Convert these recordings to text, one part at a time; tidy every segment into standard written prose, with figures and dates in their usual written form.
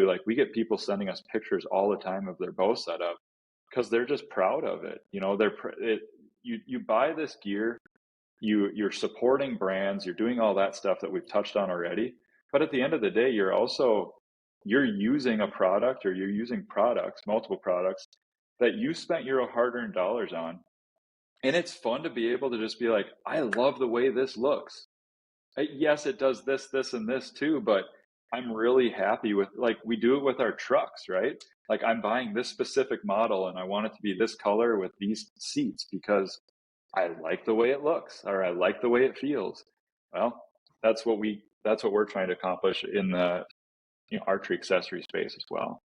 Like, we get people sending us pictures all the time of their bow setup because they're just proud of it. You know, you buy this gear, you're supporting brands, you're doing all that stuff that we've touched on already. But at the end of the day, you're using a product, or you're using products, multiple products that you spent your hard-earned dollars on. And it's fun to be able to just be like, I love the way this looks. Yes, it does this, this, and this too, but I'm really happy with, like, we do it with our trucks, right? Like, I'm buying this specific model and I want it to be this color with these seats because I like the way it looks, or I like the way it feels. Well, that's what we're trying to accomplish in the archery accessory space as well.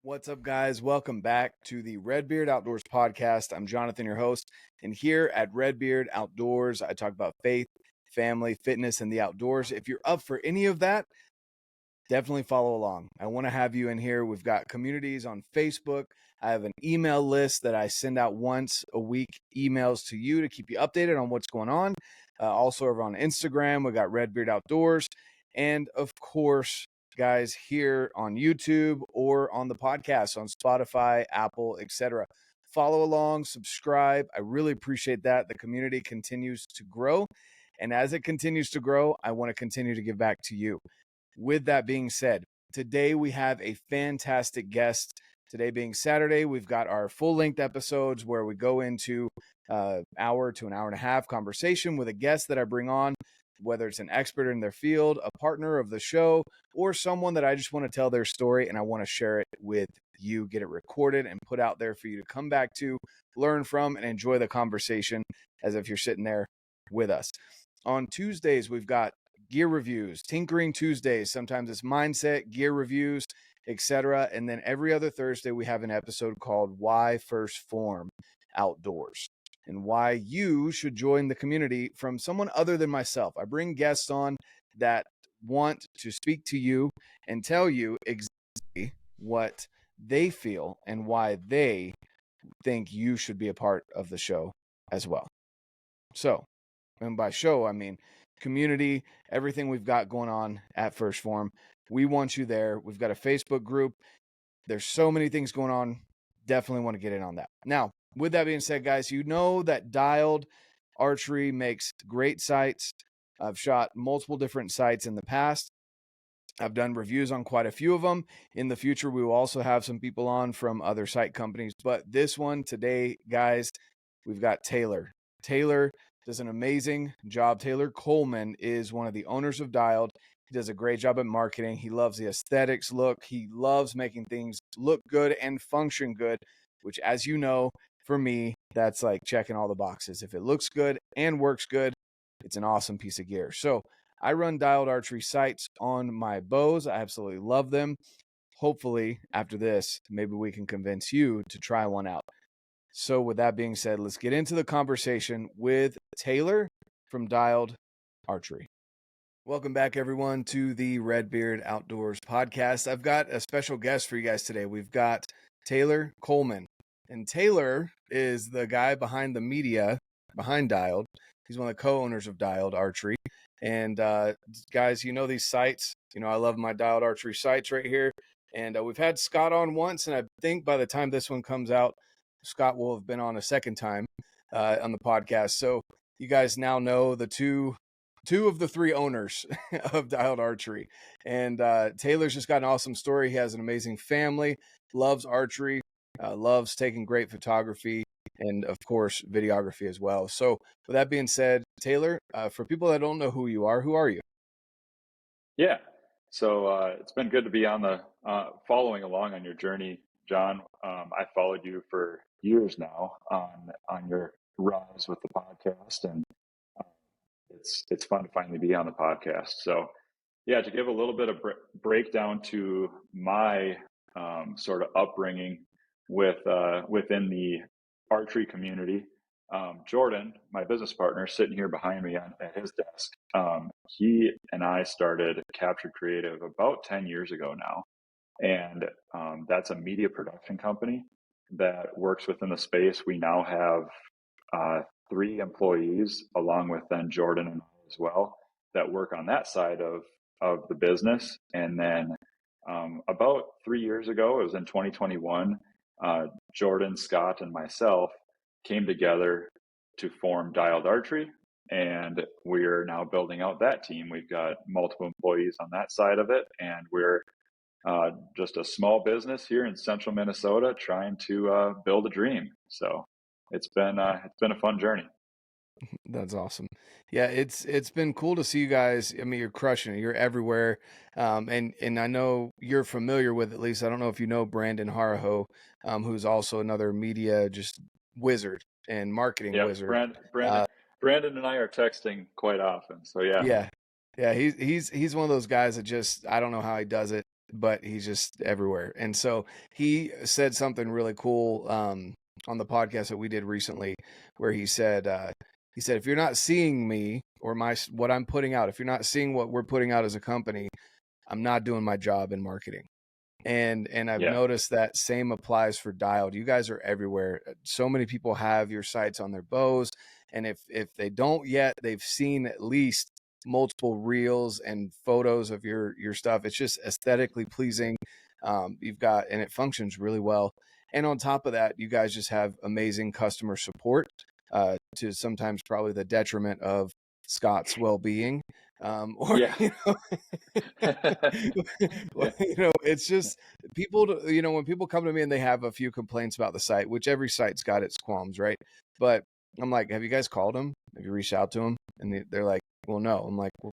What's up, guys? Welcome back to the RedBeard Outdoors podcast. I'm Jonathan, your host, and here at RedBeard Outdoors, I talk about faith, family, fitness, and the outdoors. If you're up for any of that, definitely follow along. I want to have you in here. We've got communities on Facebook. I have an email list that I send out once a week, emails to you to keep you updated on what's going on. Also over on Instagram, we got RedBeard Outdoors. And of course, guys, here on YouTube or on the podcast on Spotify, Apple, etc. Follow along, subscribe. I really appreciate that. The community continues to grow. And as it continues to grow, I want to continue to give back to you. With that being said, today we have a fantastic guest. Today being Saturday, we've got our full-length episodes where we go into hour to an hour and a half conversation with a guest that I bring on, whether it's an expert in their field, a partner of the show, or someone that I just want to tell their story and I want to share it with you, get it recorded and put out there for you to come back to, learn from, and enjoy the conversation as if you're sitting there with us. On Tuesdays, we've got gear reviews, Tinkering Tuesdays. Sometimes it's mindset, gear reviews, etc. And then every other Thursday, we have an episode called Why First Phorm Outdoors, and why you should join the community from someone other than myself. I bring guests on that want to speak to you and tell you exactly what they feel and why they think you should be a part of the show as well. So, and by show, I mean community, everything we've got going on at First Phorm. We want you there. We've got a Facebook group. There's so many things going on. Definitely want to get in on that. Now, with that being said, guys, you know that Dialed Archery makes great sights. I've shot multiple different sights in the past. I've done reviews on quite a few of them. In the future, we will also have some people on from other sight companies. But this one today, guys, we've got Taylor. Taylor does an amazing job. Taylor Kollman is one of the owners of Dialed. He does a great job at marketing. He loves the aesthetics look. He loves making things look good and function good, which, as you know, for me, that's like checking all the boxes. If it looks good and works good, it's an awesome piece of gear. So I run Dialed Archery sights on my bows. I absolutely love them. Hopefully, after this, maybe we can convince you to try one out. So with that being said, let's get into the conversation with Taylor from Dialed Archery. Welcome back, everyone, to the RedBeard Outdoors podcast. I've got a special guest for you guys today. We've got Taylor Kollman. And Taylor is the guy behind the media, behind Dialed. He's one of the co-owners of Dialed Archery. And guys, you know these sights. You know, I love my Dialed Archery sights right here. And we've had Scott on once, and I think by the time this one comes out, Scott will have been on a second time on the podcast. So you guys now know the two of the three owners of Dialed Archery. And Taylor's just got an awesome story. He has an amazing family, loves archery, loves taking great photography, and of course, videography as well. So with that being said, Taylor, for people that don't know who you are, who are you? Yeah. So it's been good to be on the following along on your journey, John. I followed you for years now on your rise with the podcast, and it's fun to finally be on the podcast. So yeah, to give a little bit of breakdown to my sort of upbringing within the archery community. Jordan, my business partner, sitting here behind me at his desk, he and I started Capture Creative about 10 years ago now. And that's a media production company that works within the space. We now have 3 employees, along with then Jordan and I as well, that work on that side of the business. And then About 3 years ago, it was in 2021, Jordan, Scott, and myself came together to form Dialed Archery, and we're now building out that team. We've got multiple employees on that side of it, and we're just a small business here in central Minnesota trying to build a dream. So it's been a fun journey. That's awesome. Yeah, it's been cool to see you guys. I mean, you're crushing it. You're everywhere. And I know you're familiar with, at least I don't know if you know Brandon Haraho, who's also another media just wizard and marketing Yep, wizard. Brandon and I are texting quite often. So yeah. Yeah. Yeah, he's one of those guys that just, I don't know how he does it, but he's just everywhere. And so he said something really cool on the podcast that we did recently, where he said if you're not seeing me or what I'm putting out, if you're not seeing what we're putting out as a company, I'm not doing my job in marketing. And I've Yeah. noticed that same applies for Dialed. You guys are everywhere. So many people have your sites on their bows, and if they don't yet, they've seen at least multiple reels and photos of your stuff. It's just aesthetically pleasing. You've got, and it functions really well. And on top of that, you guys just have amazing customer support, to sometimes probably the detriment of Scott's well-being. Or Yeah. it's just people, when people come to me and they have a few complaints about the site, which every site's got its qualms, right? But I'm like, have you guys called them? Have you reached out to them? And they're like, well, no. I'm like, well,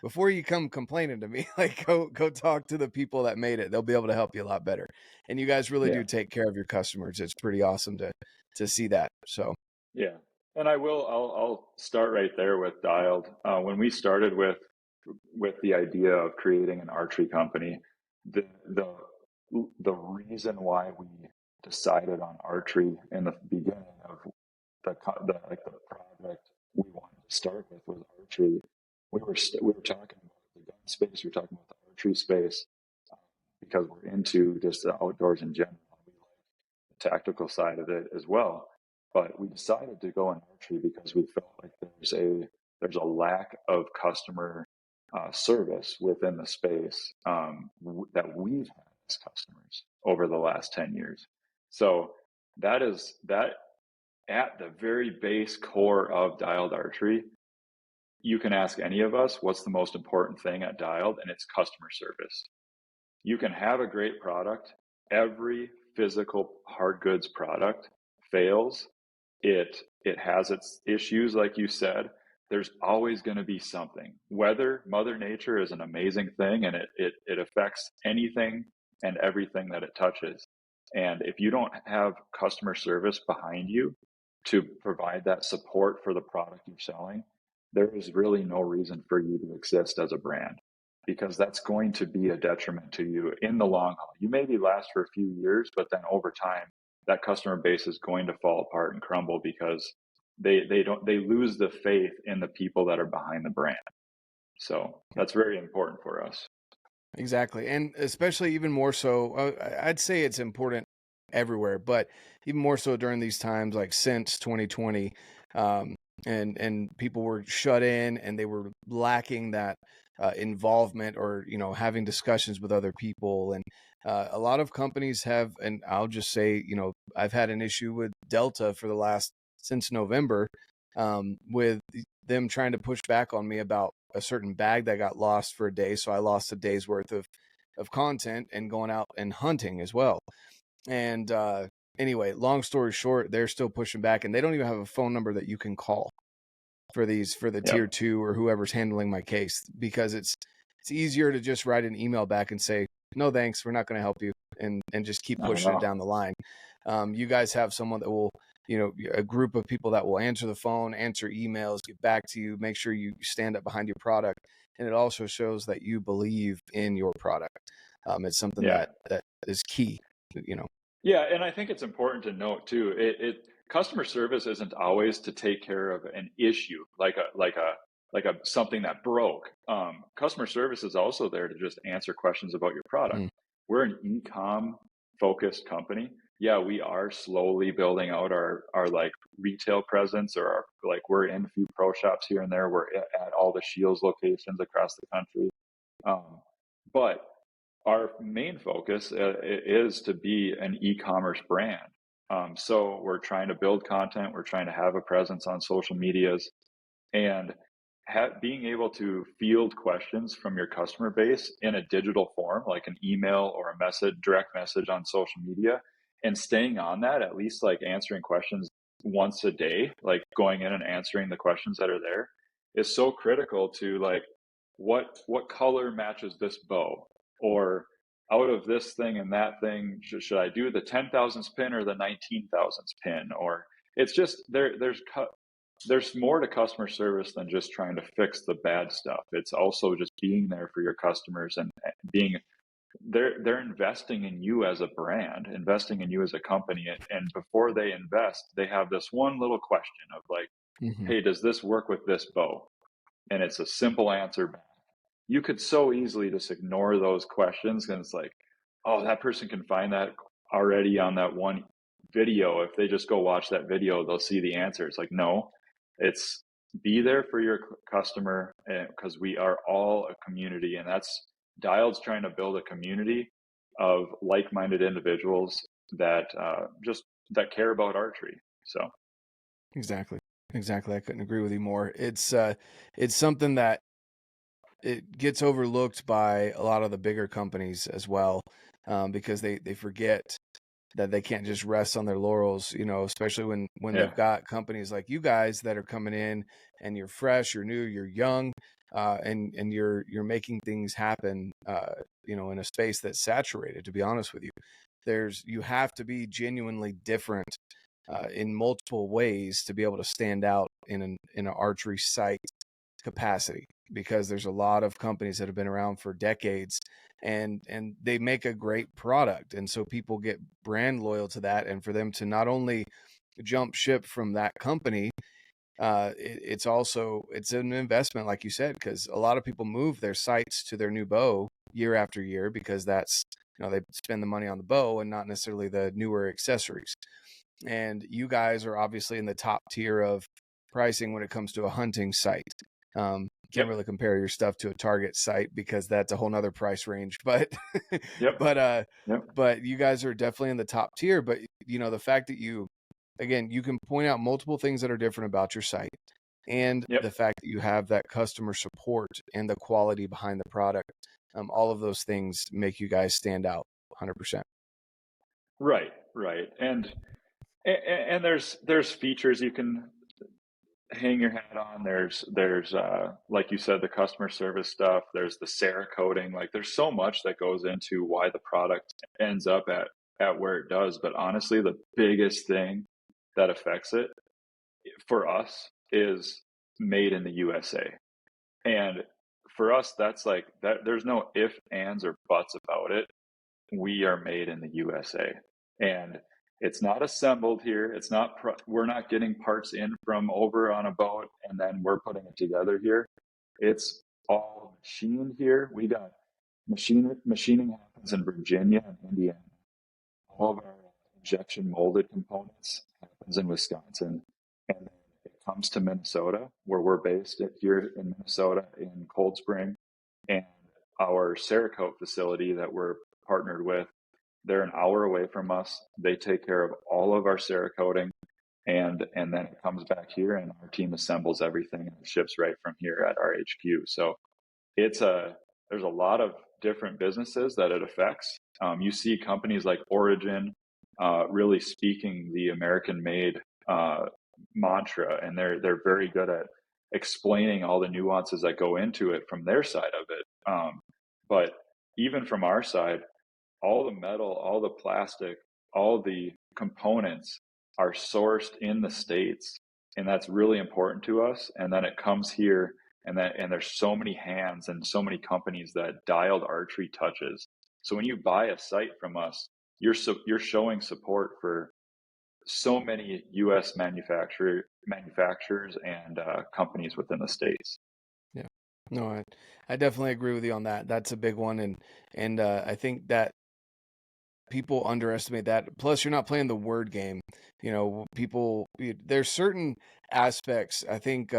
before you come complaining to me, like go talk to the people that made it. They'll be able to help you a lot better. And you guys really do take care of your customers. It's pretty awesome to see that. So yeah. And I'll start right there with Dialed. When we started with the idea of creating an archery company, the reason why we decided on archery in the beginning of the project we wanted to start with was archery. We were talking about the gun space, we were talking about the archery space, because we're into just the outdoors in general. We like the tactical side of it as well. But we decided to go in archery because we felt like there's a lack of customer service within the space that we've had as customers over the last 10 years. So that at the very base core of Dialed Archery. You can ask any of us what's the most important thing at Dialed, and it's customer service. You can have a great product. Every physical hard goods product fails. It has its issues, like you said. There's always going to be something. Whether Mother Nature is an amazing thing and it affects anything and everything that it touches. And if you don't have customer service behind you to provide that support for the product you're selling, there is really no reason for you to exist as a brand, because that's going to be a detriment to you in the long haul. You maybe last for a few years, but then over time, that customer base is going to fall apart and crumble because they lose the faith in the people that are behind the brand. So that's very important for us. Exactly. And especially even more so, I'd say it's important everywhere, but even more so during these times, like since 2020, and people were shut in and they were lacking that involvement or, having discussions with other people. And a lot of companies have, and I'll just say, I've had an issue with Delta since November, with them trying to push back on me about a certain bag that got lost for a day. So I lost a day's worth of content and going out and hunting as well. And anyway, long story short, they're still pushing back, and they don't even have a phone number that you can call for the tier 2 or whoever's handling my case, because it's easier to just write an email back and say, no, thanks, we're not going to help you, and just keep pushing it down the line. You guys have someone that will, a group of people that will answer the phone, answer emails, get back to you, make sure you stand up behind your product. And it also shows that you believe in your product. It's something that is key, Yeah, and I think it's important to note too, customer service isn't always to take care of an issue like a something that broke. Customer service is also there to just answer questions about your product. We're an e-com focused company. Yeah, we are slowly building out our like retail presence, or we're in a few pro shops here and there. We're at all the Shields locations across the country. But our main focus is to be an e-commerce brand. So we're trying to build content. We're trying to have a presence on social medias, and being able to field questions from your customer base in a digital form, like an email or a direct message on social media, and staying on that, at least like answering questions once a day, like going in and answering the questions that are there, is so critical to like what color matches this bow, or out of this thing and that thing, should I do the 10,000th pin or the 19,000th pin? Or it's just there's more to customer service than just trying to fix the bad stuff. It's also just being there for your customers, and being they're investing in you as a brand, investing in you as a company. And before they invest, they have this one little question of like, hey, does this work with this bow? And it's a simple answer back. You could so easily just ignore those questions, and it's like, oh, that person can find that already on that one video. If they just go watch that video, they'll see the answer. It's like, no, it's be there for your customer, because we are all a community, and that's Dialed's trying to build a community of like-minded individuals that that care about archery. So Exactly. I couldn't agree with you more. It's something that it gets overlooked by a lot of the bigger companies as well, because they forget that they can't just rest on their laurels, especially when yeah, they've got companies like you guys that are coming in, and you're fresh, you're new, you're young, and you're making things happen, in a space that's saturated. To be honest with you, you have to be genuinely different in multiple ways to be able to stand out in an archery site capacity, because there's a lot of companies that have been around for decades, and they make a great product, and so people get brand loyal to that. And for them to not only jump ship from that company, it's an investment, like you said, because a lot of people move their sights to their new bow year after year, because that's, they spend the money on the bow and not necessarily the newer accessories. And you guys are obviously in the top tier of pricing when it comes to a hunting site. Can't really compare your stuff to a target site, because that's a whole nother price range, but yep, yep, but you guys are definitely in the top tier. But the fact that you can point out multiple things that are different about your site, and yep. the fact that you have that customer support and the quality behind the product, all of those things make you guys stand out 100%. Right, and there's features you can hang your hat on. There's like you said, the customer service stuff. There's the Cerakoting. Like, there's so much that goes into why the product ends up at where it does. But honestly, the biggest thing that affects it for us is made in the USA. And for us, that's like that. There's no ifs, ands, or buts about it. We are made in the USA, and it's not assembled here. It's not. We're not getting parts in from over on a boat and then we're putting it together here. It's all machined here. We got machining happens in Virginia and Indiana. All of our injection molded components happens in Wisconsin, and then it comes to Minnesota, where we're based here in Minnesota in Cold Spring, and our Cerakote facility that we're partnered with, they're an hour away from us. They take care of all of our Cerakoting, and then it comes back here, and our team assembles everything and it ships right from here at our HQ. So there's a lot of different businesses that it affects. You see companies like Origin really speaking the American-made mantra, and they're very good at explaining all the nuances that go into it from their side of it. But even from our side, all the metal, all the plastic, all the components are sourced in the States, and that's really important to us. And then it comes here, and there's so many hands and so many companies that Dialed Archery touches. So when you buy a site from us, you're showing support for so many U.S. manufacturers and companies within the States. Yeah, no, I definitely agree with you on that. That's a big one, and I think that people underestimate that. Plus, you're not playing the word game. There's certain aspects. I think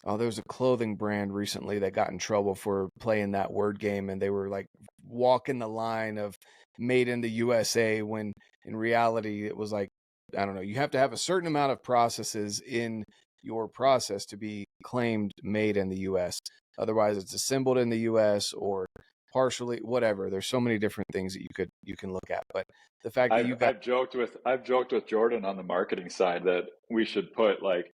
Oh, there was a clothing brand recently that got in trouble for playing that word game, and they were like walking the line of made in the USA when in reality it was like, I don't know, you have to have a certain amount of processes in your process to be claimed made in the US. Otherwise it's assembled in the US or partially whatever. There's so many different things that you can look at. But the fact that you got I've joked with Jordan on the marketing side that we should put like,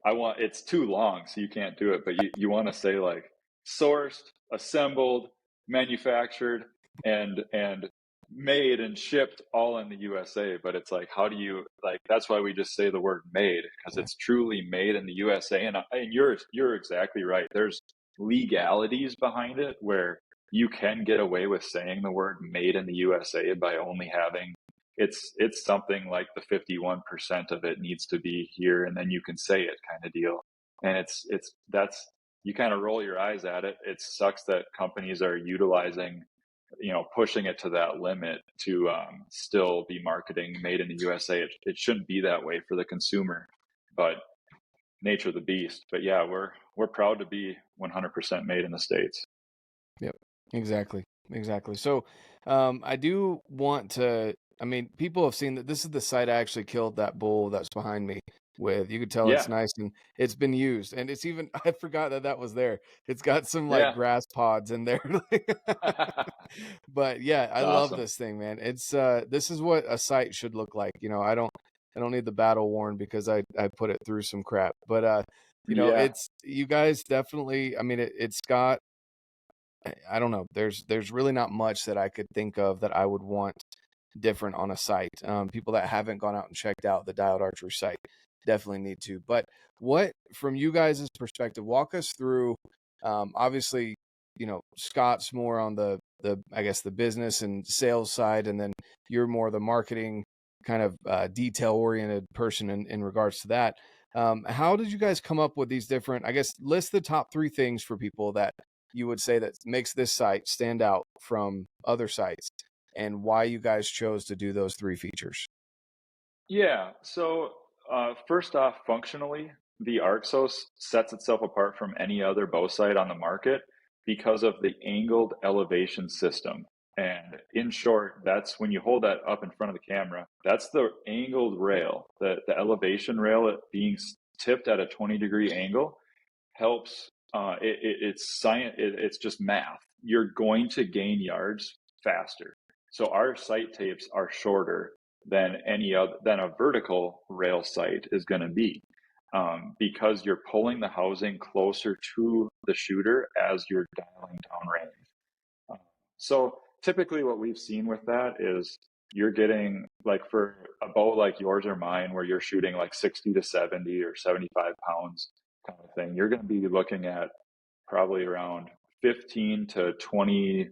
it's too long, so you can't do it, but you want to say like sourced, assembled, manufactured, and made and shipped all in the USA. But it's like, how do you, like, that's why we just say the word made, because it's truly made in the USA. And you're exactly right. There's legalities behind it where you can get away with saying the word made in the USA by only having, it's something like the 51% of it needs to be here, and then you can say it kind of deal. And that's, you kind of roll your eyes at it. It sucks that companies are utilizing, pushing it to that limit to still be marketing made in the USA. It shouldn't be that way for the consumer, but nature of the beast. But yeah, we're proud to be 100% made in the States. Yep, exactly. So, I do want to, I mean, people have seen that this is the site I actually killed that bull that's behind me with. You could tell it's Yeah. nice and it's been used. And it's even, I forgot that was there. It's got some like Yeah. grass pods in there. But yeah, I It's love awesome. this thing, man. It's, this is what a site should look like. I don't need the battle worn because I put it through some crap. But, Yeah. it's, you guys definitely, I mean, it's got, I don't know. There's really not much that I could think of that I would want different on a site. People that haven't gone out and checked out the Dialed Archery site definitely need to. But what, from you guys' perspective, walk us through. Obviously, Scott's more on the I guess the business and sales side, and then you're more the marketing kind of detail oriented person in regards to that. How did you guys come up with these different? I guess list the top 3 things for people that you would say that makes this site stand out from other sites, and why you guys chose to do those 3 features. Yeah. So first off, functionally, the Arxos sets itself apart from any other bow sight on the market because of the angled elevation system. And in short, that's when you hold that up in front of the camera, that's the angled rail, the elevation rail being tipped at a 20-degree angle helps. It's science. It's just math. You're going to gain yards faster. So our sight tapes are shorter than any other than a vertical rail sight is going to be, because you're pulling the housing closer to the shooter as you're dialing down range. So typically, what we've seen with that is you're getting, like, for a bow like yours or mine, where you're shooting like 60 to 70 or 75 pounds kind of thing, you're going to be looking at probably around 15 to 20,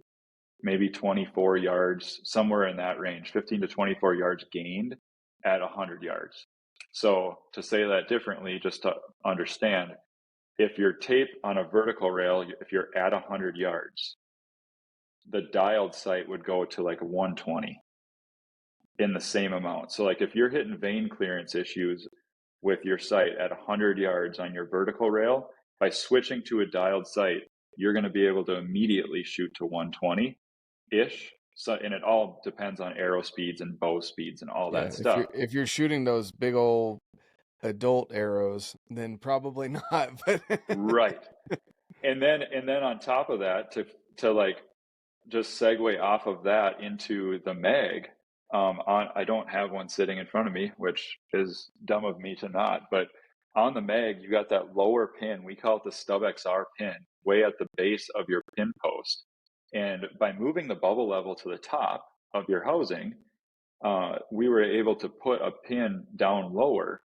maybe 24 yards, somewhere in that range, 15 to 24 yards gained at 100 yards. So to say that differently, just to understand, if you're taped on a vertical rail, if you're at 100 yards, the dialed sight would go to like 120 in the same amount. So like if you're hitting vein clearance issues with your sight at 100 yards on your vertical rail, by switching to a dialed sight, you're going to be able to immediately shoot to 120-ish. So, and it all depends on arrow speeds and bow speeds and all Yeah, that stuff. if you're shooting those big old adult arrows, then probably not. But Right. And then on top of that, to like just segue off of that into the mag. I don't have one sitting in front of me, which is dumb of me to not. But on the mag, you got that lower pin. We call it the Stub XR pin, way at the base of your pin post. And by moving the bubble level to the top of your housing, we were able to put a pin down lower,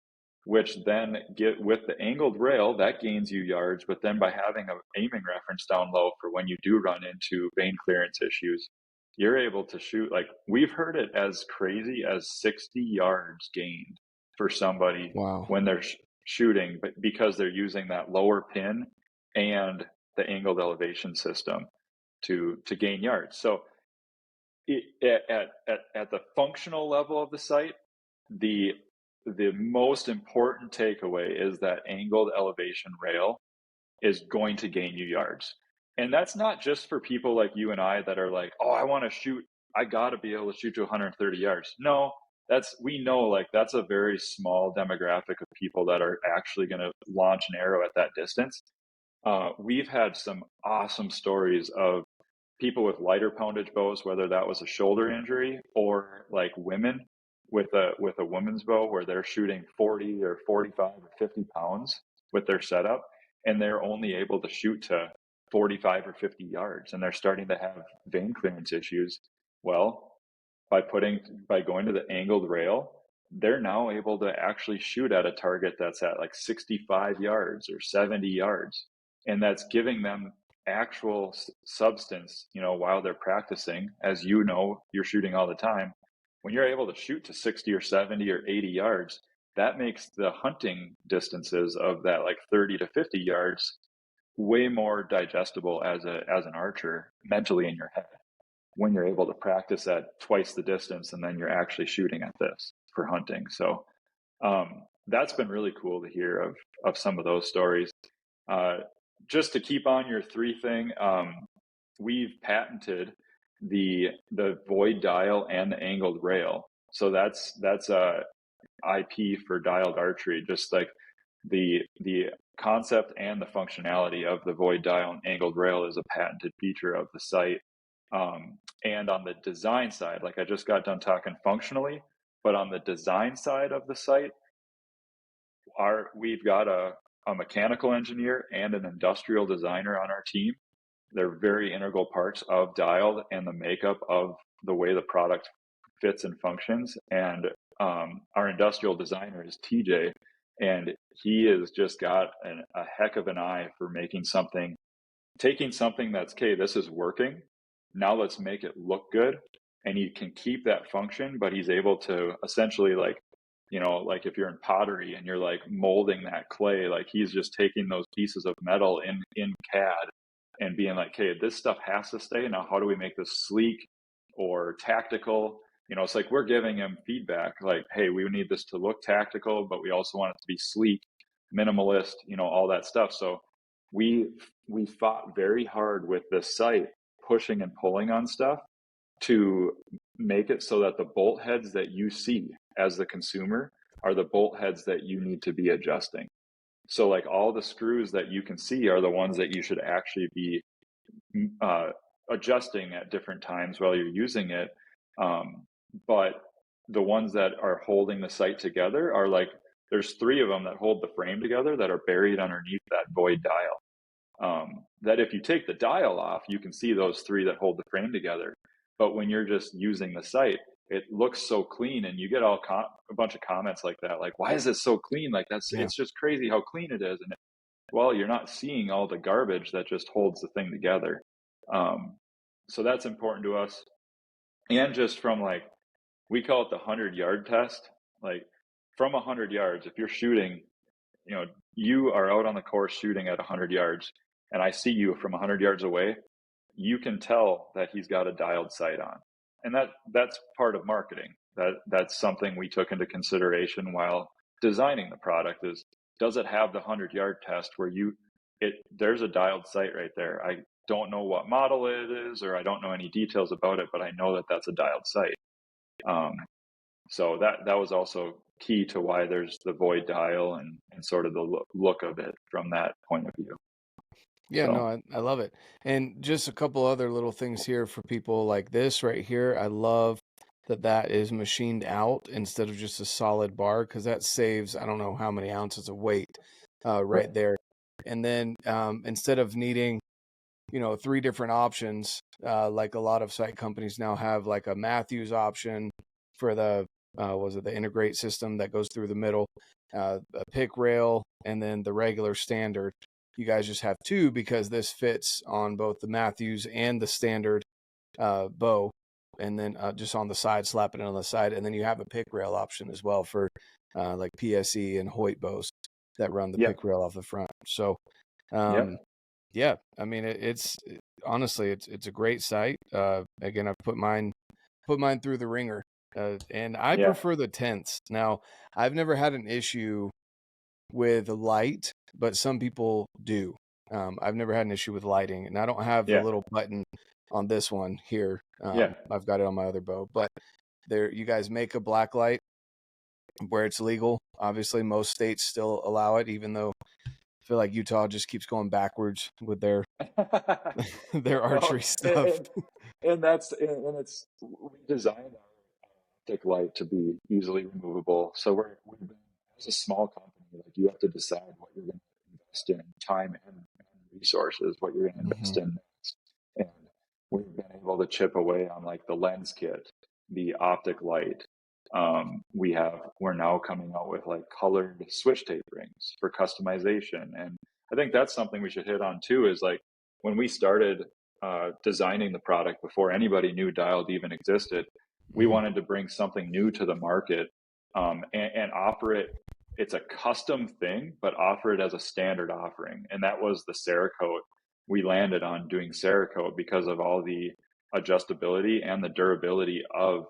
which then get with the angled rail that gains you yards. But then by having an aiming reference down low for when you do run into vein clearance issues, you're able to shoot, like, we've heard it as crazy as 60 yards gained for somebody wow. when they're shooting, but because they're using that lower pin and the angled elevation system to gain yards. So at the functional level of the site, the most important takeaway is that angled elevation rail is going to gain you yards. And that's not just for people like you and I that are like, oh, I want to shoot, I got to be able to shoot to 130 yards. No, we know like that's a very small demographic of people that are actually going to launch an arrow at that distance. We've had some awesome stories of people with lighter poundage bows, whether that was a shoulder injury or like women with a woman's bow where they're shooting 40 or 45 or 50 pounds with their setup, and they're only able to shoot to 45 or 50 yards, and they're starting to have vein clearance issues. Well, by going to the angled rail, they're now able to actually shoot at a target that's at like 65 yards or 70 yards, and that's giving them actual substance, while they're practicing. As you know, you're shooting all the time. When you're able to shoot to 60 or 70 or 80 yards, that makes the hunting distances of that like 30 to 50 yards way more digestible as an archer mentally in your head, when you're able to practice at twice the distance and then you're actually shooting at this for hunting. So that's been really cool to hear of some of those stories. Just to keep on your 3 thing, we've patented the void dial and the angled rail. So that's IP for Dialed Archery, just like the concept and the functionality of the void dial and angled rail is a patented feature of the site. And on the design side, like I just got done talking functionally, but on the design side of the site, we've got a mechanical engineer and an industrial designer on our team. They're very integral parts of Dialed and the makeup of the way the product fits and functions. And our industrial designer is TJ, and he has just got a heck of an eye for taking something that's, okay, this is working, now let's make it look good. And he can keep that function, but he's able to essentially like if you're in pottery and you're like molding that clay, like he's just taking those pieces of metal in CAD and being like, okay, this stuff has to stay. Now, how do we make this sleek or tactical? It's like we're giving him feedback like, hey, we need this to look tactical, but we also want it to be sleek, minimalist, all that stuff. So we fought very hard with this site, pushing and pulling on stuff to make it so that the bolt heads that you see as the consumer are the bolt heads that you need to be adjusting. So like all the screws that you can see are the ones that you should actually be adjusting at different times while you're using it. But the ones that are holding the site together are like, there's 3 of them that hold the frame together that are buried underneath that void dial. That if you take the dial off, you can see those 3 that hold the frame together. But when you're just using the site, it looks so clean, and you get a bunch of comments like that, like, why is it so clean? Like it's just crazy how clean it is. And well, you're not seeing all the garbage that just holds the thing together. So that's important to us. And just from like, we call it the 100-yard test. Like from 100 yards, if you're shooting, you are out on the course shooting at 100 yards, and I see you from 100 yards away, you can tell that he's got a dialed sight on. And that's part of marketing. That's something we took into consideration while designing the product is, does it have the 100-yard test where there's a dialed sight right there. I don't know what model it is, or I don't know any details about it, but I know that that's a dialed sight. So that was also key to why there's the void dial and sort of the look of it from that point of view. Yeah, so. No, I love it. And just a couple other little things here for people like this right here. I love that is machined out instead of just a solid bar, because that saves, I don't know how many ounces of weight right there. And then instead of needing, 3 different options, like a lot of site companies now have, like a Matthews option for the the integrate system that goes through the middle, a pick rail, and then the regular standard. You guys just have 2 because this fits on both the Matthews and the standard bow, and then just on the side, slap it on the side, and then you have a pick rail option as well for like PSE and Hoyt bows that run the pick rail off the front. So yeah, I mean it's honestly it's a great site. Again, I've put mine through the ringer, and I prefer the 10s. Now, I've never had an issue with light, but some people do. I've never had an issue with lighting, and I don't have the Yeah. little button on this one here. Yeah. I've got it on my other bow, but you guys make a black light where it's legal. Obviously, most states still allow it, even though I feel like Utah just keeps going backwards with their their No, archery stuff. and it's we designed our optic light to be easily removable. So we've been, as a small company, like you have to decide what you're going to invest in, time and resources, what you're going to invest in next. And we've been able to chip away on like the lens kit, the optic light. We're now coming out with like colored switch tape rings for customization. And I think that's something we should hit on too, is like when we started designing the product before anybody knew Dialed even existed, we wanted to bring something new to the market, and offer it. It's a custom thing, but offer it as a standard offering. And that was the Cerakote. We landed on doing Cerakote because of all the adjustability and the durability of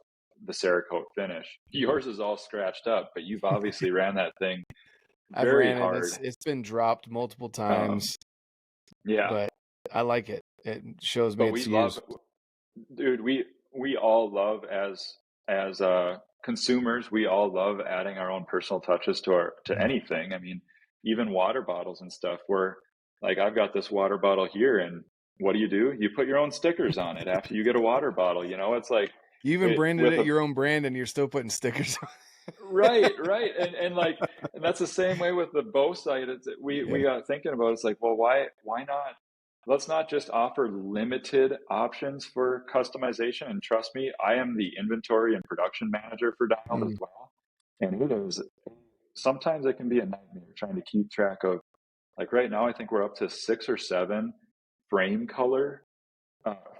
the Cerakote finish. Yours is all scratched up, but you've obviously ran that thing I've very ran it. hard. It's been dropped multiple times, Yeah, but I like it. It shows me but it's we love, used. dude. We all love, as consumers, we all love adding our own personal touches to anything. I mean, even water bottles and stuff. Where like I've got this water bottle here, and what do? You put your own stickers on it after you get a water bottle. You know, it's like You even branded with it a your own brand, and you're still putting stickers on. right, and like, and that's the same way with the bow sight. We got thinking about it. It's like, well, why not? Let's not just offer limited options for customization. And trust me, I am the inventory and production manager for Dialed as well. And it is, sometimes it can be a nightmare trying to keep track of, like right now, I think we're up to 6 or 7 frame color,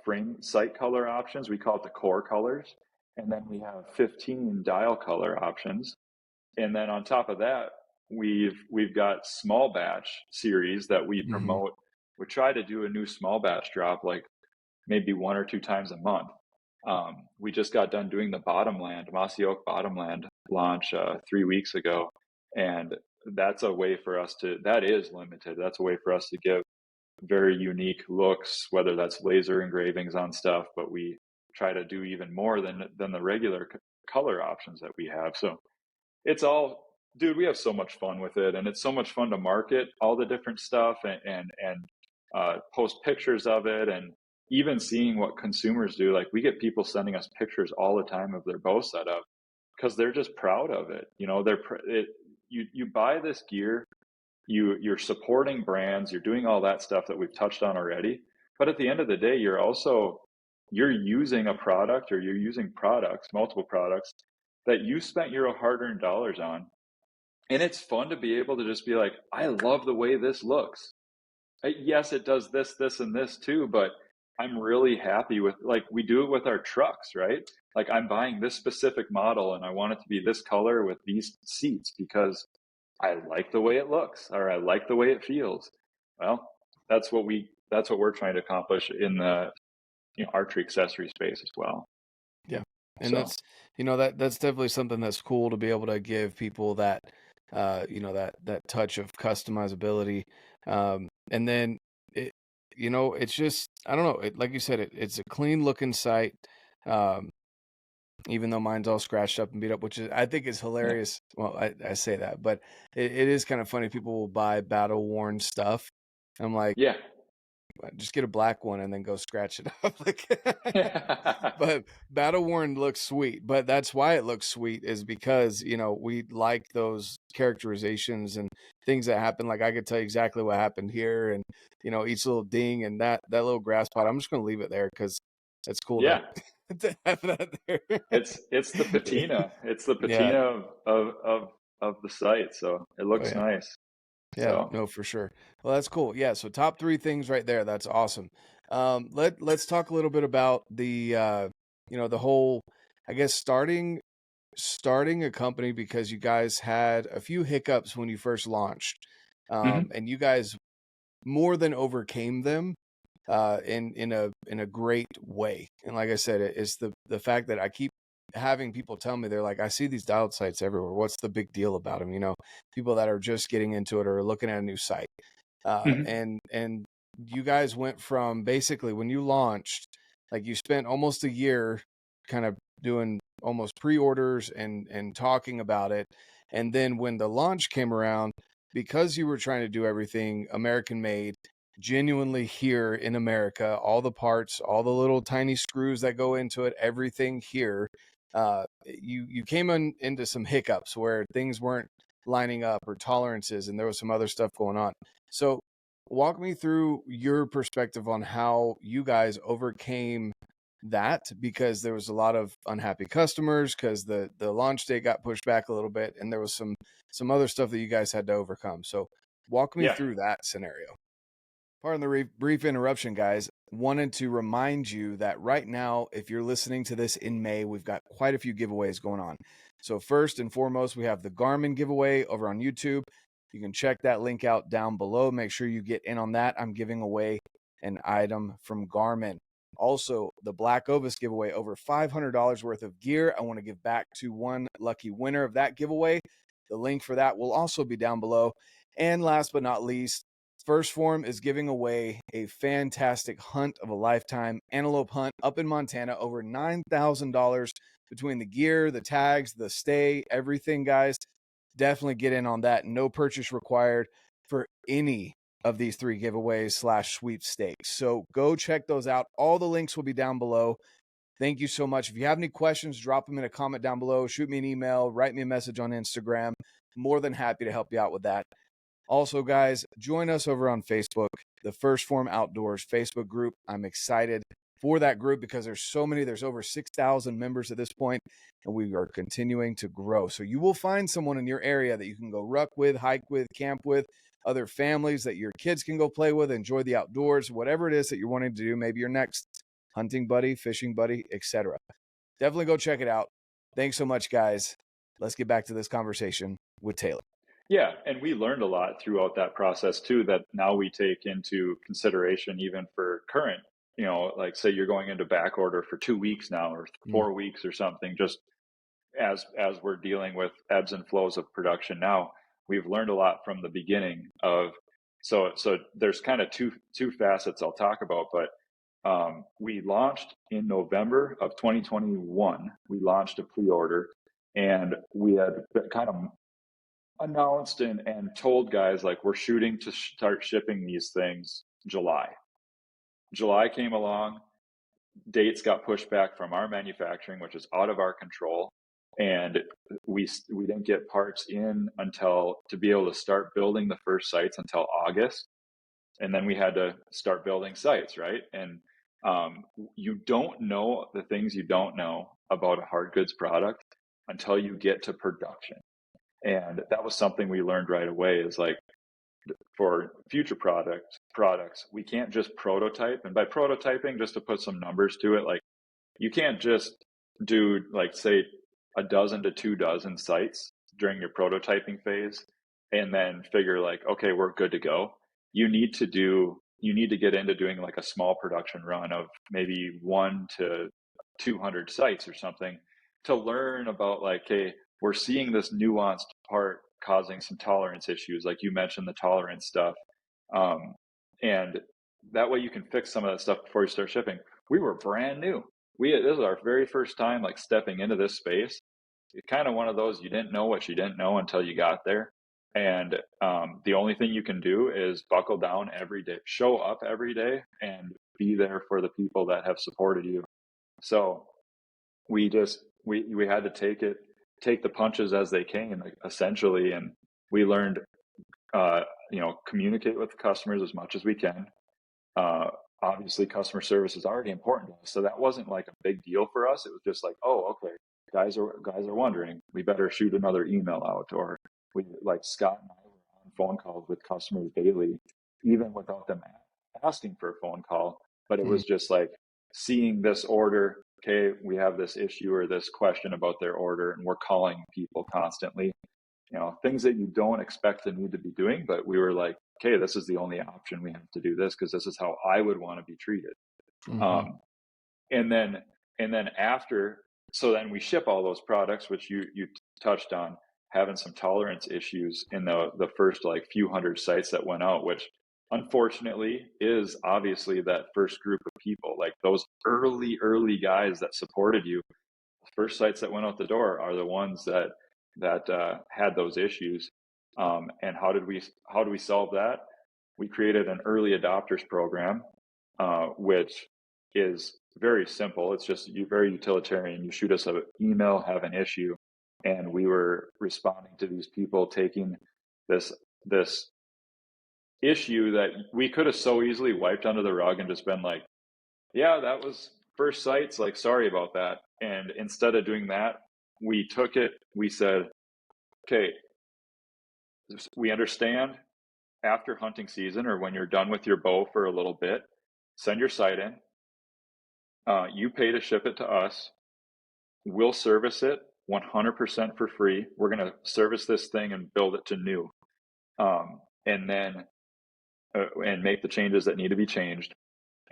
frame sight color options. We call it the core colors. And then we have 15 dial color options. And then on top of that, we've got small batch series that we promote. We try to do a new small batch drop like maybe 1 or 2 times a month. We just got done doing the Bottomland, Mossy Oak Bottomland launch 3 weeks ago. And that's a way for us to, that is limited. That's a way for us to give very unique looks, whether that's laser engravings on stuff, but we try to do even more than the regular color options that we have. So it's all, dude, we have so much fun with it, and it's so much fun to market all the different stuff and post pictures of it, and even seeing what consumers do. Like we get people sending us pictures all the time of their bow setup because they're just proud of it. You know, you buy this gear, you're supporting brands, you're doing all that stuff that we've touched on already. But at the end of the day, you're using a product, or you're using products, multiple products that you spent your hard-earned dollars on. And it's fun to be able to just be like, I love the way this looks. Yes, it does this, this, and this too, but I'm really happy with, like, we do it with our trucks, right? Like I'm buying this specific model and I want it to be this color with these seats because I like the way it looks, or I like the way it feels. Well, that's what we're trying to accomplish in the archery accessory space as well. Yeah. And So that's definitely something that's cool to be able to give people that, that touch of customizability. And then it's just, I don't know, like you said, it's a clean looking sight. Even though mine's all scratched up and beat up, which I think is hilarious. Well, I say that, but it is kind of funny. People will buy battle worn stuff. I'm like, yeah. just get a black one and then go scratch it up. But battle worn looks sweet, but that's why it looks sweet, is because we like those characterizations and things that happen. Like I could tell you exactly what happened here, and each little ding and that little grass pot. I'm just gonna leave it there because it's cool Yeah. to have that there. It's the patina. It's the patina of the site. So it looks nice. Yeah, So no, for sure. Well, that's cool. Yeah, so top 3 things right there. That's awesome. Let's talk a little bit about the the whole, I guess, starting a company, because you guys had a few hiccups when you first launched. And you guys more than overcame them in a great way. And like I said, it's the fact that I keep having people tell me, they're like, I see these dialed sites everywhere. What's the big deal about them? People that are just getting into it or looking at a new site. Mhm. And you guys went from basically when you launched, like you spent almost a year kind of doing almost pre-orders and talking about it. And then when the launch came around, because you were trying to do everything American made, genuinely here in America, all the parts, all the little tiny screws that go into it, everything here, you came into some hiccups where things weren't lining up or tolerances, and there was some other stuff going on. So walk me through your perspective on how you guys overcame that, because there was a lot of unhappy customers because the launch date got pushed back a little bit, and there was some other stuff that you guys had to overcome. So walk me Yeah. through that scenario. Pardon the brief interruption, guys. Wanted to remind you that right now, if you're listening to this in May, we've got quite a few giveaways going on. So first and foremost, we have the Garmin giveaway over on YouTube. You can check that link out down below. Make sure you get in on that. I'm giving away an item from Garmin. Also, the BlackOvis giveaway, over $500 worth of gear. I want to give back to one lucky winner of that giveaway. The link for that will also be down below. And last but not least, First Phorm is giving away a fantastic hunt of a lifetime antelope hunt up in Montana, over $9,000 between the gear, the tags, the stay, everything, guys. Definitely get in on that. No purchase required for any of these three giveaways / sweepstakes. So go check those out. All the links will be down below. Thank you so much. If you have any questions, drop them in a comment down below. Shoot me an email, write me a message on Instagram. More than happy to help you out with that. Also, guys, join us over on Facebook, the First Phorm Outdoors Facebook group. I'm excited for that group because there's so many. There's over 6,000 members at this point, and we are continuing to grow. So you will find someone in your area that you can go ruck with, hike with, camp with, other families that your kids can go play with, enjoy the outdoors, whatever it is that you're wanting to do. Maybe your next hunting buddy, fishing buddy, etc. Definitely go check it out. Thanks so much, guys. Let's get back to this conversation with Taylor. Yeah, and we learned a lot throughout that process too, that now we take into consideration even for current, like say you're going into back order for 2 weeks now or 4 weeks or something, just as we're dealing with ebbs and flows of production now. We've learned a lot from the beginning of, so there's kind of two facets I'll talk about, but we launched in November of 2021. We launched a pre-order, and we had kind of announced and told guys like we're shooting to start shipping these things July. July came along, dates got pushed back from our manufacturing, which is out of our control, and we didn't get parts in until to be able to start building the first sites until August, and then we had to start building sites, right? And you don't know the things you don't know about a hard goods product until you get to production. And that was something we learned right away, is like, for future products, we can't just prototype. And by prototyping, just to put some numbers to it, like you can't just do like say a dozen to 24 sites during your prototyping phase and then figure like, okay, we're good to go. You need to get into doing like a small production run of maybe 1 to 200 sites or something to learn about like, hey, we're seeing this nuanced part causing some tolerance issues, like you mentioned the tolerance stuff, and that way you can fix some of that stuff before you start shipping. We were brand new. This is our very first time like stepping into this space. It's kind of one of those, you didn't know what you didn't know until you got there. And the only thing you can do is buckle down every day, show up every day, and be there for the people that have supported you. So we had to take the punches as they came, essentially. And we learned, communicate with customers as much as we can. Obviously customer service is already important to us, so that wasn't like a big deal for us. It was just like, oh, okay, guys are wondering, we better shoot another email out. Or we, like Scott and I, were on phone calls with customers daily, even without them asking for a phone call. But it was just like seeing this order, okay, we have this issue or this question about their order, and we're calling people constantly, things that you don't expect to need to be doing. But we were like, okay, this is the only option. We have to do this because this is how I would want to be treated. And then after, so then we ship all those products, which you touched on, having some tolerance issues in the first like few hundred sites that went out, which unfortunately, is obviously that first group of people, like those early guys that supported you. The first sites that went out the door are the ones that had those issues. And how do we solve that? We created an early adopters program, which is very simple. It's just very utilitarian. You shoot us an email, have an issue, and we were responding to these people taking this issue that we could have so easily wiped under the rug and just been like, yeah, that was first sites, like, sorry about that. And instead of doing that, we took it, we said, okay, we understand after hunting season, or when you're done with your bow for a little bit, send your site in. You pay to ship it to us. We'll service it 100% for free. We're going to service this thing and build it to new. And then and make the changes that need to be changed.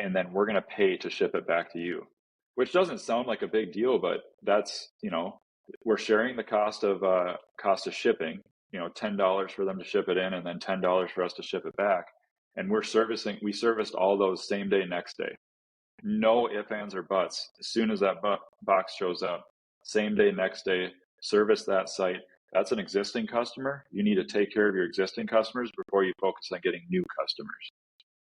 And then we're going to pay to ship it back to you, which doesn't sound like a big deal, but that's, we're sharing the cost of shipping, $10 for them to ship it in, and then $10 for us to ship it back. And we serviced all those same day, next day. No ifs, ands, or buts. As soon as that box shows up, same day, next day, service that site. That's an existing customer. You need to take care of your existing customers before you focus on getting new customers.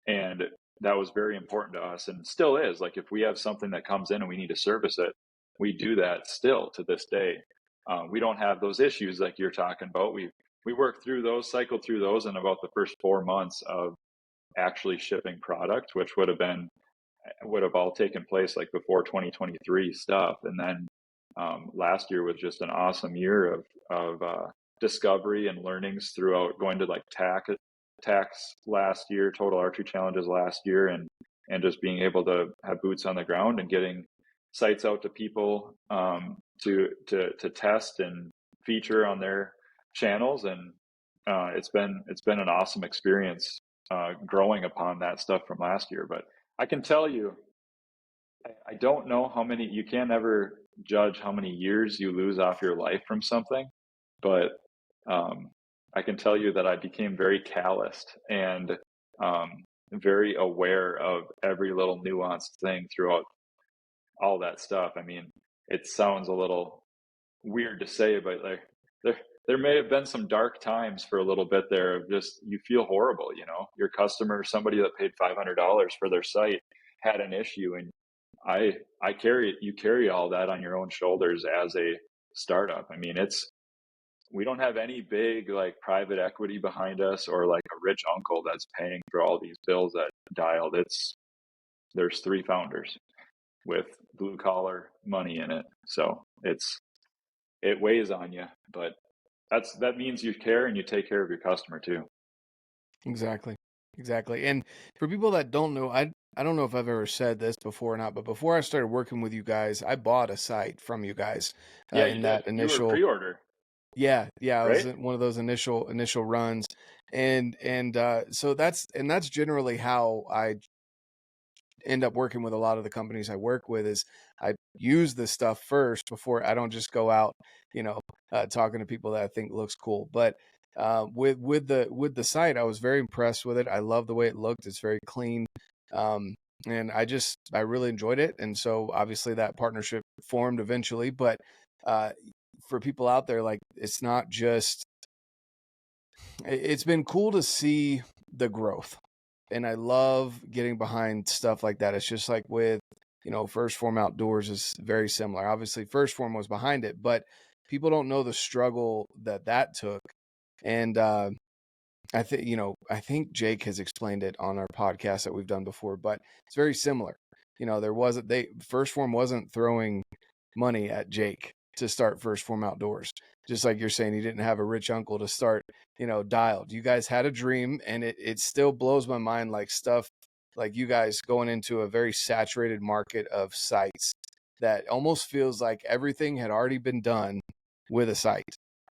And that was very important to us, and still is. Like, if we have something that comes in and we need to service it, we do that still to this day. We don't have those issues like you're talking about. We worked through those, cycled through those in about the first 4 months of actually shipping product, which would have all taken place like before 2023 stuff. And then last year was just an awesome year of discovery and learnings throughout, going to like TACs last year, Total Archery Challenges last year, and just being able to have boots on the ground and getting sites out to people to test and feature on their channels. And it's been an awesome experience growing upon that stuff from last year. But I can tell you, I don't know how many, you can't ever judge how many years you lose off your life from something, but I can tell you that I became very calloused and very aware of every little nuanced thing throughout all that stuff. I mean, it sounds a little weird to say, but like there may have been some dark times for a little bit there of just, you feel horrible, your customer, somebody that paid $500 for their site, had an issue, and you carry all that on your own shoulders as a startup. I mean, we don't have any big like private equity behind us or like a rich uncle that's paying for all these bills at Dialed. There's 3 founders with blue collar money in it. So it weighs on you, but that means you care and you take care of your customer too. Exactly. And for people that don't know, I don't know if I've ever said this before or not, but before I started working with you guys, I bought a site from you guys. Yeah, in that initial, you were pre-order. Yeah, I was Right? in one of those initial runs, and so that's generally how I end up working with a lot of the companies I work with. Is I use this stuff first before, I don't just go out, talking to people that I think looks cool. But with the site, I was very impressed with it. I love the way it looked. It's very clean. And I really enjoyed it. And so obviously that partnership formed eventually, but for people out there, like, it's not just, it's been cool to see the growth, and I love getting behind stuff like that. It's just like with, First Phorm Outdoors is very similar. Obviously First Phorm was behind it, but people don't know the struggle that took. And I think Jake has explained it on our podcast that we've done before, but it's very similar. First Phorm wasn't throwing money at Jake to start First Phorm Outdoors. Just like you're saying, you didn't have a rich uncle to start, Dialed. You guys had a dream, and it still blows my mind, like stuff like you guys going into a very saturated market of sites that almost feels like everything had already been done with a site.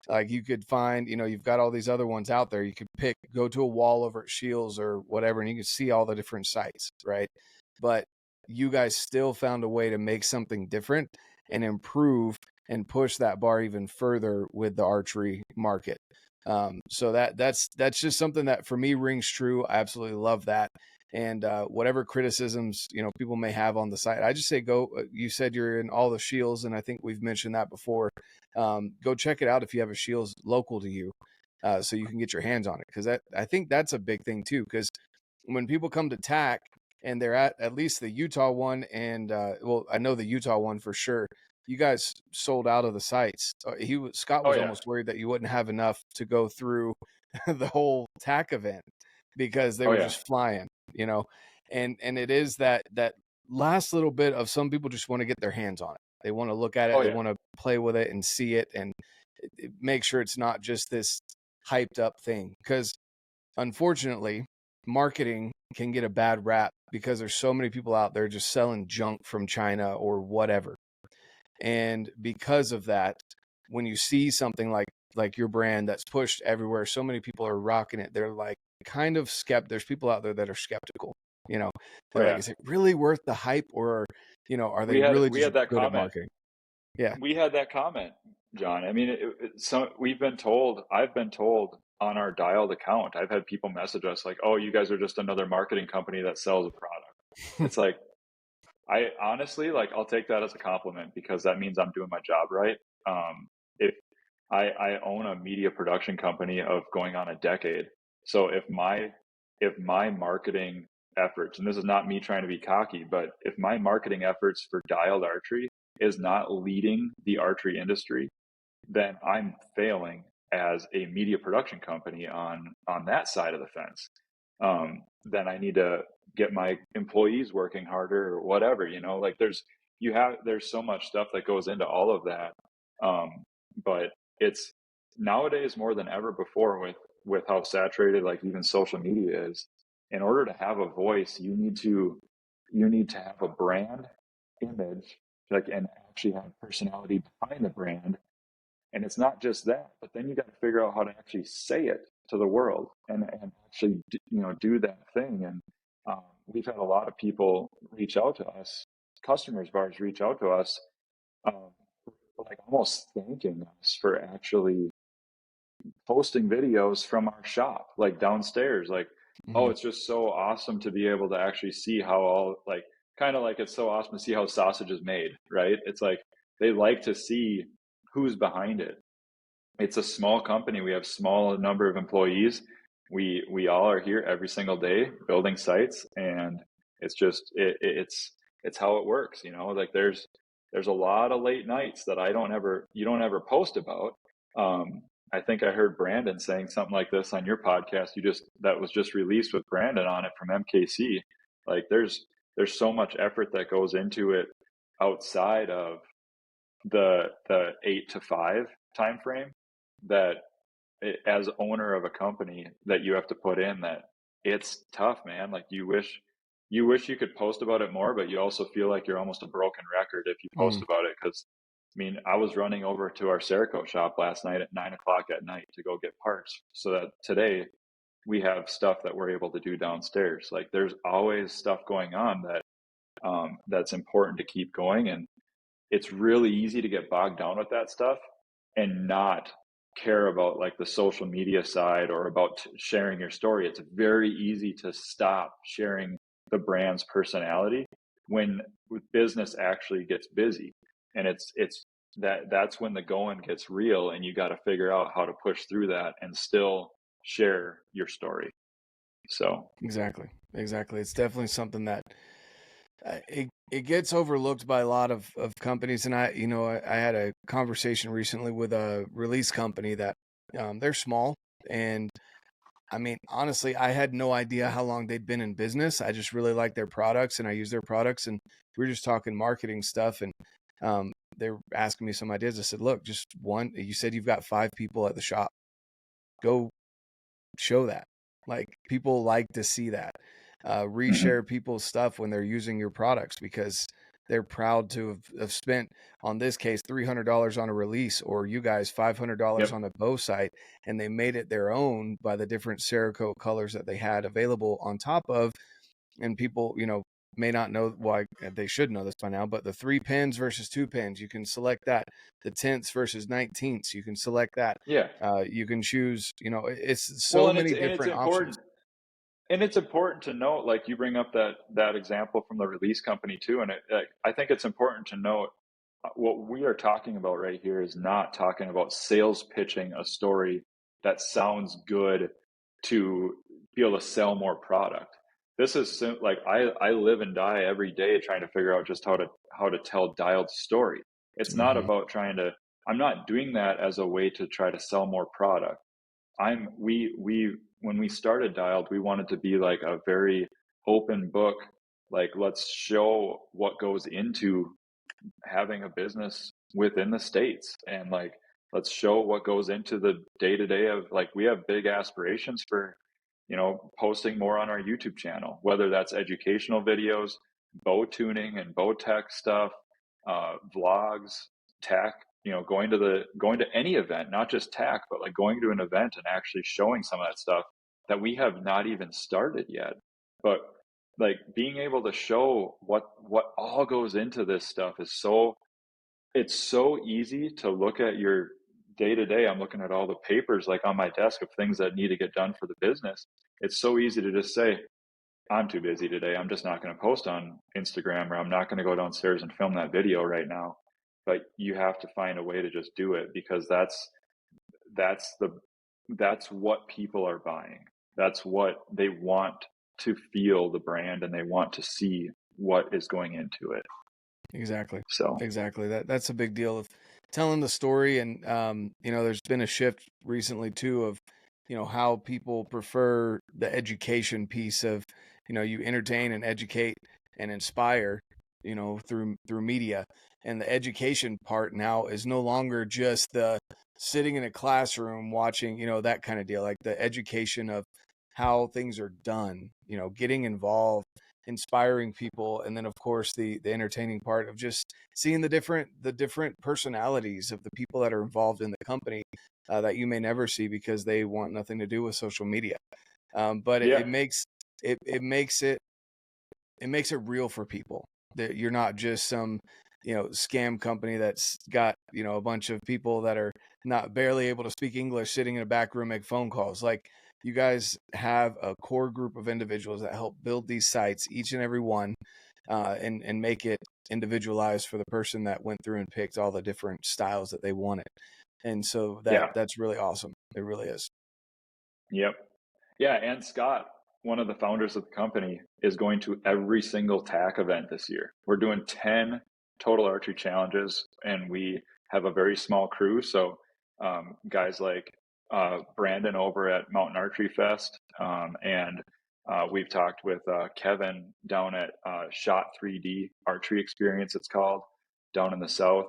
Like, you could find, you've got all these other ones out there. You could go to a wall over at Shields or whatever, and you can see all the different sites, right? But you guys still found a way to make something different and improve and push that bar even further with the archery market. So that's just something that for me rings true. I absolutely love that. And whatever criticisms people may have on the site, I just say go. You said you're in all the Shields, and I think we've mentioned that before. Go check it out if you have a Shields local to you, so you can get your hands on it. Because I think that's a big thing too. Because when people come to TAC and they're at least the Utah one, and well, I know the Utah one for sure. You guys sold out of the sites. Scott Oh was yeah. almost worried that you wouldn't have enough to go through the whole TAC event because they Oh were yeah. just flying, and it is that last little bit of some people just want to get their hands on it. They want to look at it. Oh They yeah. want to play with it and see it and make sure it's not just this hyped up thing. Because unfortunately, marketing can get a bad rap because there's so many people out there just selling junk from China or whatever. And because of that, when you see something like your brand that's pushed everywhere, so many people are rocking it. They're like kind of there's people out there that are skeptical. They're Oh like, yeah. is it really worth the hype, or are they We had really we just had that good at comment. marketing? Yeah. We had that comment, John. I mean, so I've been told on our Dialed account, I've had people message us like, "Oh, you guys are just another marketing company that sells a product." It's like, I honestly, like, I'll take that as a compliment because that means I'm doing my job right. If I own a media production company of going on a decade, so if my marketing efforts, and this is not me trying to be cocky, but if my marketing efforts for Dialed Archery is not leading the archery industry, then I'm failing as a media production company on that side of the fence. Then I need to get my employees working harder or whatever, like there's so much stuff that goes into all of that. But it's nowadays more than ever before with how saturated like even social media is. In order to have a voice, you need to have a brand image, like, and actually have personality behind the brand. And it's not just that, but then you got to figure out how to actually say it to the world and actually do that thing. And we've had a lot of people reach out to us, customers of ours reach out to us, um, like almost thanking us for actually posting videos from our shop, like downstairs, like, oh, Mhm. it's just so awesome to be able to actually see how all, like, kind of like it's so awesome to see how sausage is made, right? It's like they like to see who's behind it. It's a small company. We have small number of employees. We all are here every single day building sites, and it's just it's how it works, like there's a lot of late nights that you don't ever post about. I think I heard Brandon saying something like this on your podcast. That was just released with Brandon on it from MKC. Like there's so much effort that goes into it outside of the 8 to 5 time frame that as owner of a company that you have to put in, that it's tough, man. Like you wish you could post about it more, but you also feel like you're almost a broken record if you post Mm. about it. Because I mean, I was running over to our Cerakote shop last night at 9 o'clock at night to go get parts so that today we have stuff that we're able to do downstairs. Like there's always stuff going on that's important to keep going. And it's really easy to get bogged down with that stuff and not care about like the social media side or about sharing your story. It's very easy to stop sharing the brand's personality when business actually gets busy. And that's when the going gets real, and you got to figure out how to push through that and still share your story. So Exactly. It's definitely something that it gets overlooked by a lot of companies. And I had a conversation recently with a release company that they're small. And I mean, honestly, I had no idea how long they'd been in business. I just really like their products and I use their products. And we were just talking marketing stuff. And they were asking me some ideas. I said, look, just one, you said you've got 5 people at the shop. Go show that. Like people like to see that. Reshare people's stuff when they're using your products because they're proud to have spent, on this case, $300 on a release, or you guys $500 yep. on a bow sight, and they made it their own by the different Cerakote colors that they had available on top of. And people, may not know why, they should know this by now, but the 3 pins versus 2 pins, you can select that. The 10ths versus 19ths, you can select that. Yeah. You can choose, it's Well, so many and it's different options. important. And it's important to note, like you bring up that example from the release company too, and I think it's important to note what we are talking about right here is not talking about sales pitching a story that sounds good to be able to sell more product. This is like I live and die every day trying to figure out just how to tell Dialed story. It's not Mhm. about trying to. I'm not doing that as a way to try to sell more product. We when we started Dialed, we wanted to be like a very open book. Like, let's show what goes into having a business within the States, and like, let's show what goes into the day to day of, like, we have big aspirations for, posting more on our YouTube channel, whether that's educational videos, bow tuning and bow tech stuff, vlogs, tack, going to any event, not just tack, but like going to an event and actually showing some of that stuff that we have not even started yet. But like being able to show what all goes into this stuff is it's so easy to look at your day to day. I'm looking at all the papers like on my desk of things that need to get done for the business. It's so easy to just say, I'm too busy today. I'm just not going to post on Instagram, or I'm not going to go downstairs and film that video right now. But you have to find a way to just do it, because that's the that's what people are buying. That's what they want to feel, the brand, and they want to see what is going into it. Exactly. So Exactly. That's a big deal of telling the story. And there's been a shift recently too of, how people prefer the education piece of, you entertain and educate and inspire, through media. And the education part now is no longer just the sitting in a classroom watching, that kind of deal. Like the education of how things are done, getting involved, inspiring people, and then of course the entertaining part of just seeing the different personalities of the people that are involved in the company, that you may never see because they want nothing to do with social media. But yeah, it makes it real for people, that you're not just some scam company that's got a bunch of people that are not barely able to speak English sitting in a back room make phone calls. Like, you guys have a core group of individuals that help build these sites, each and every one, and make it individualized for the person that went through and picked all the different styles that they wanted. And so yeah, that's really awesome. It really is. yep. Yeah, and Scott, one of the founders of the company, is going to every single TAC event this year. We're doing 10 total archery challenges, and we have a very small crew. So guys like Brandon over at Mountain Archery Fest, and we've talked with Kevin down at Shot 3D Archery Experience, it's called, down in the South.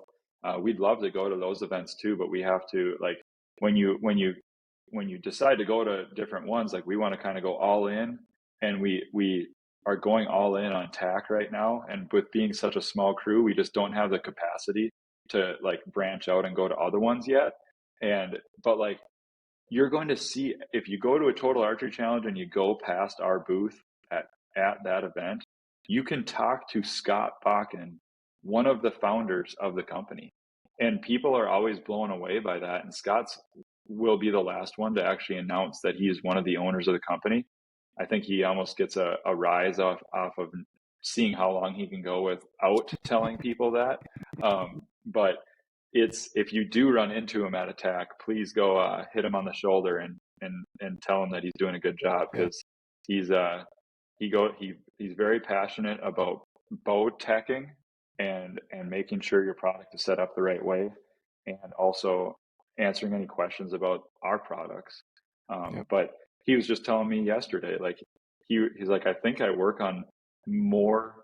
We'd love to go to those events too, but we have to, like, when you decide to go to different ones, like, we want to kind of go all in, and we are going all in on TAC right now. And with being such a small crew, we just don't have the capacity to like branch out and go to other ones yet. But like, you're going to see, if you go to a total archery challenge and you go past our booth at that event, you can talk to Scott Bakken, one of the founders of the company. And people are always blown away by that. And Scott's will be the last one to actually announce that he is one of the owners of the company. I think he almost gets a rise off of seeing how long he can go without telling people that. But if you do run into him at attack, please go hit him on the shoulder and tell him that he's doing a good job, Yeah. because he's he's very passionate about bow teching and making sure your product is set up the right way, and also answering any questions about our products. Yeah. But he was just telling me yesterday, like, he's like, I think I work on more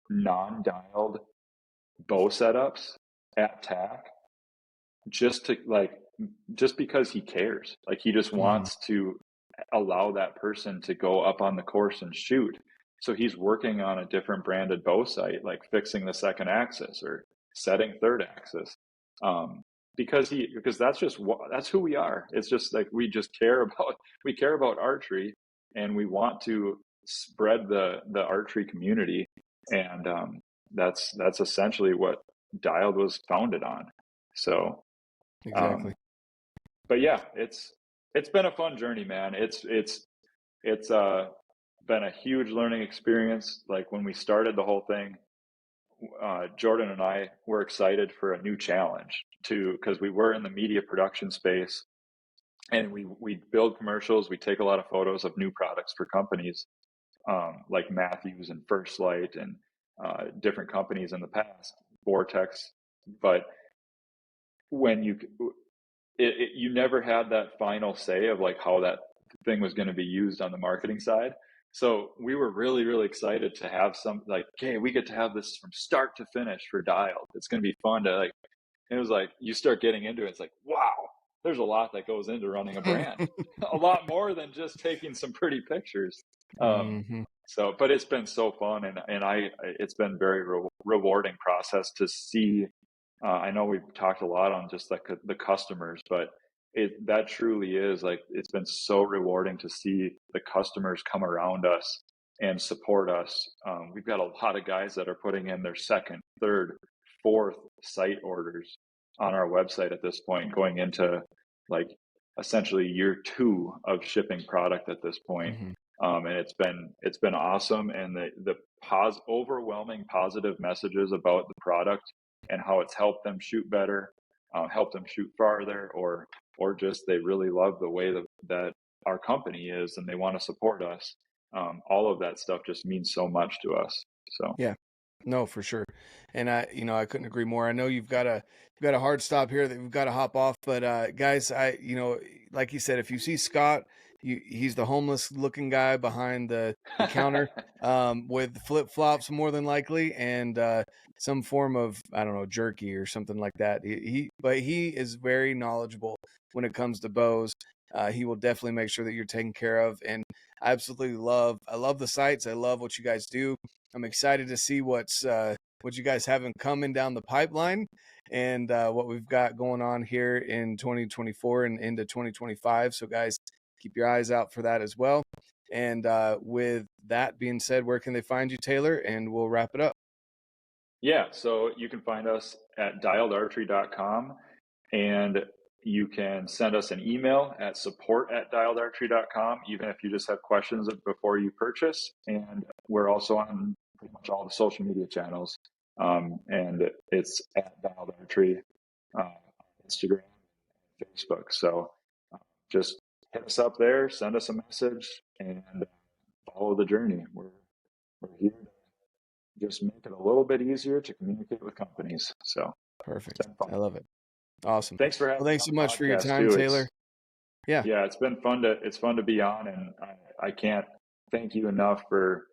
non-dialed bow setups at TAC, just because he cares. Like, he just Mhm. wants to allow that person to go up on the course and shoot. So he's working on a different branded bow sight, like fixing the second axis or setting third axis. Because that's who we are. It's just like, we care about archery, and we want to spread the archery community. And that's essentially what Dialed was founded on. So Exactly. but yeah, it's been a fun journey, man. It's been a huge learning experience. Like when we started the whole thing, Jordan and I were excited for a new challenge because we were in the media production space, and we build commercials. We take a lot of photos of new products for companies like Matthews and First Light and different companies in the past, Vortex. But when you never had that final say of like how that thing was going to be used on the marketing side. So we were really, really excited to have some like, okay, we get to have this from start to finish for Dialed. It's going to be fun to like, it was like, you start getting into it. It's like, wow, there's a lot that goes into running a brand, a lot more than just taking some pretty pictures. So, but it's been so fun, and it's been very rewarding process to see. I know we've talked a lot on just like the customers, but that truly is like, it's been so rewarding to see the customers come around us and support us. We've got a lot of guys that are putting in their second, third, fourth site orders on our website at this point, going into like essentially year 2 of shipping product at this point. And it's been awesome. And the overwhelming positive messages about the product and how it's helped them shoot better, helped them shoot farther, or just they really love the way that our company is and they want to support us. All of that stuff just means so much to us. So yeah, no, for sure. And I couldn't agree more. I know you've got a hard stop here that we've got to hop off, but guys, like you said, if you see Scott, he's the homeless looking guy behind the counter with flip flops more than likely, and some form of, I don't know, jerky or something like that. But he is very knowledgeable when it comes to bows. He will definitely make sure that you're taken care of. And I absolutely love the sites. I love what you guys do. I'm excited to see what you guys have coming down the pipeline, and what we've got going on here in 2024 and into 2025. So guys, keep your eyes out for that as well. And with that being said, where can they find you, Taylor? And we'll wrap it up. Yeah, so you can find us at dialedarchery.com, and you can send us an email at support@dialedarchery.com, even if you just have questions before you purchase. And we're also on pretty much all the social media channels. And it's at Dialed Archery, Instagram, Facebook. So just hit us up there, send us a message, and follow the journey. We're here to just make it a little bit easier to communicate with companies. So perfect. I love it. Awesome. Thanks for having me. Thanks so much for your time, Taylor. Yeah, it's been fun to be on, and I can't thank you enough for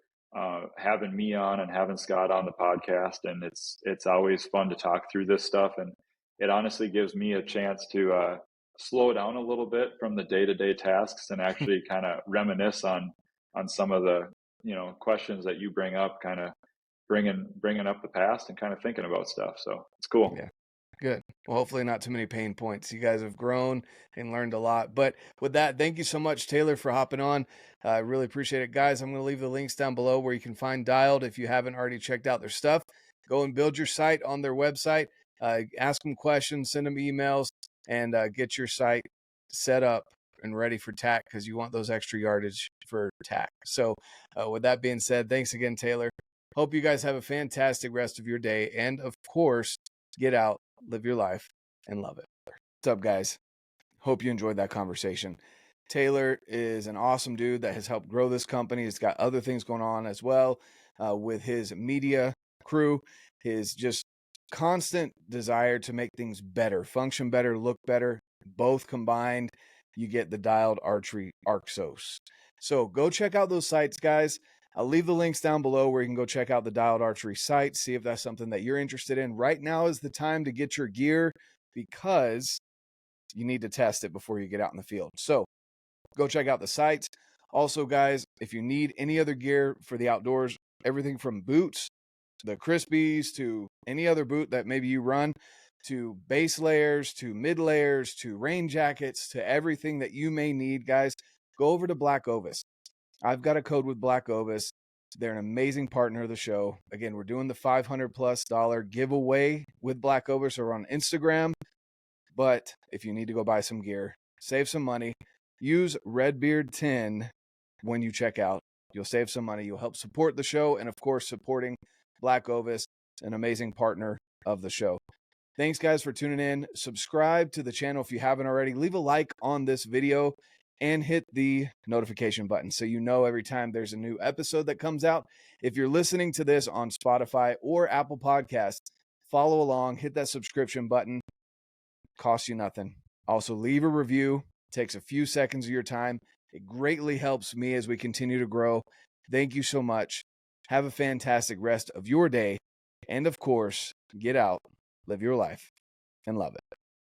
having me on and having Scott on the podcast. And it's always fun to talk through this stuff, and it honestly gives me a chance to slow down a little bit from the day-to-day tasks and actually kind of reminisce on some of the questions that you bring up, kind of bringing up the past and kind of thinking about stuff. So it's cool. Yeah. Good. Well, hopefully not too many pain points. You guys have grown and learned a lot. But with that, thank you so much, Taylor, for hopping on. I really appreciate it. Guys, I'm going to leave the links down below where you can find Dialed. If you haven't already checked out their stuff, go and build your site on their website. Ask them questions, send them emails, and get your site set up and ready for tack, because you want those extra yardage for tack. So with that being said, thanks again, Taylor. Hope you guys have a fantastic rest of your day. And of course, get out, live your life, and love it. What's up, guys? Hope you enjoyed that conversation. Taylor is an awesome dude that has helped grow this company. He's got other things going on as well with his media crew, his just constant desire to make things better, function better, look better. Both combined, you get the Dialed Archery Arxos. So go check out those sites, guys. I'll leave the links down below where you can go check out the Dialed Archery site, see if that's something that you're interested in. Right now is the time to get your gear, because you need to test it before you get out in the field. So go check out the sites. Also, guys, if you need any other gear for the outdoors, everything from boots, the Crispies, to any other boot that maybe you run, to base layers, to mid layers, to rain jackets, to everything that you may need, guys, go over to BlackOvis. I've got a code with BlackOvis. They're an amazing partner of the show. Again, we're doing the $500+ giveaway with BlackOvis or on Instagram. But if you need to go buy some gear, save some money, use RedBeard10 when you check out. You'll save some money. You'll help support the show. And of course, supporting BlackOvis, an amazing partner of the show. Thanks, guys, for tuning in. Subscribe to the channel if you haven't already. Leave a like on this video and hit the notification button so you know every time there's a new episode that comes out. If you're listening to this on Spotify or Apple Podcasts, follow along, hit that subscription button. Costs you nothing. Also, leave a review. Takes a few seconds of your time. It greatly helps me as we continue to grow. Thank you so much. Have a fantastic rest of your day. And of course, get out, live your life, and love it.